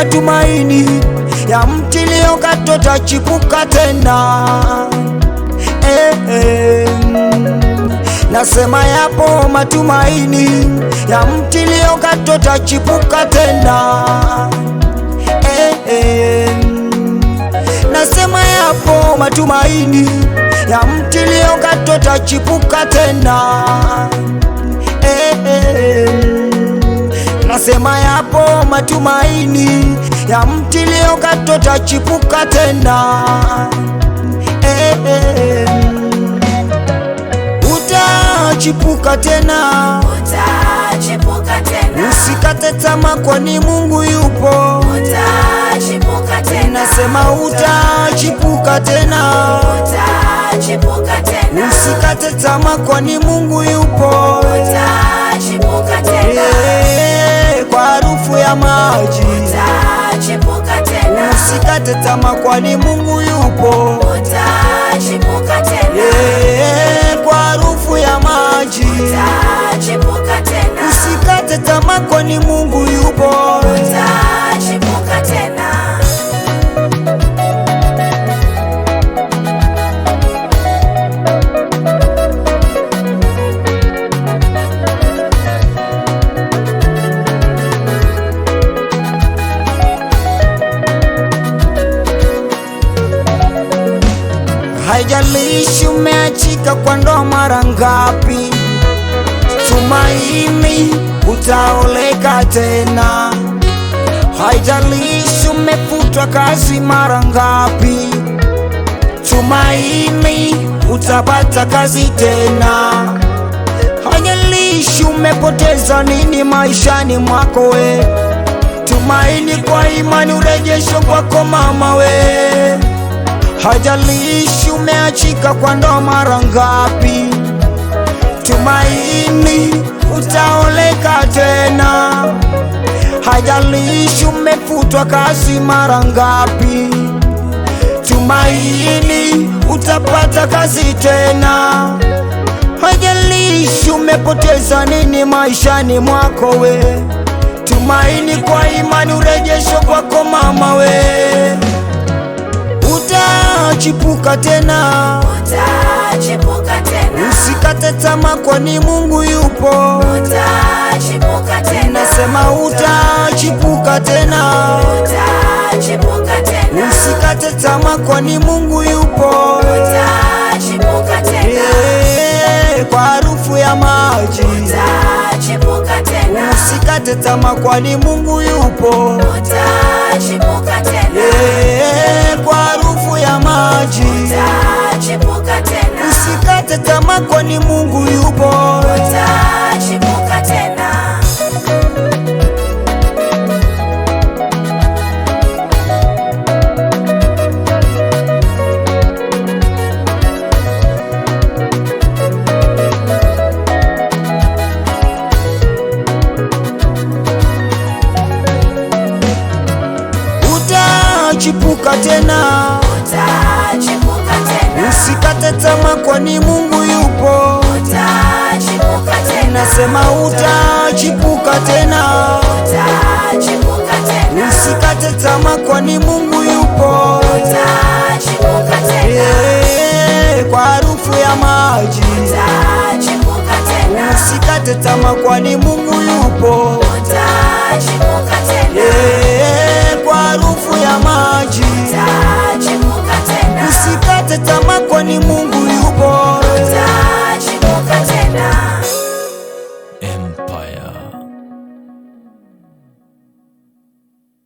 matumaini ya mti uliokatwa utachipuka tena. Nasema yapo matumaini ya mti uliokatwa utachipuka tena. Nasema yapo matumaini ya mti uliokatwa utachipuka tena. Nasema yapo matumaini ya mti uliokatwa utachipuka tena. Utachipuka tena, utachipuka tena, usikate tamaa kwani Mungu yupo. utachipuka tena, Nasema utachipuka tena, utachipuka tena, usikate tamaa kwani Mungu yupo. utachipuka tena, Kwa harufu ya maji, utachipuka tena, usikate tamaa kwani Mungu yupo. utachipuka tena, Kwa harufu ya maji, utachipuka tena, usikate tamaa kwani Mungu yupo. utachipuka tena. Haijalishi umeachika kwa ndoa mara ngapi, tumaini utaoleka tena. Haijalishi umefutwa kazi mara ngapi, tumaini utapata kazi tena. Haijalishi umepoteza nini maishani mwako we, tumaini kwa imani urejesho kwako mama we. Haijalishi umeachika kwa ndoa mara ngapi, tumaini utaoleka tena. Haijalishi umefutwa kazi mara ngapi, tumaini utapata kazi tena. Haijalishi umepoteza nini maishani mwako we, tumaini kwa imani urejesho kwako mama we. Utachipuka tena, Utachipuka tena, usikate tamaa kwani Mungu yupo. utachipuka tena, Nasema utachipuka tena, utachipuka tena, usikate tamaa kwani Mungu yupo. utachipuka tena, Kwa harufu ya maji, utachipuka tena, usikate tamaa kwani Mungu yupo. utachipuka tena, Kwa harufu ya maji, utachipuka tena, usikate tamaa kwani Mungu yupo. utachipuka tena. Utachipuka tena, Utachipuka tena, usikate tamaa kwani Mungu yupo. utachipuka tena, Nasema utachipuka tena, utachipuka tena, usikate tamaa kwani Mungu yupo.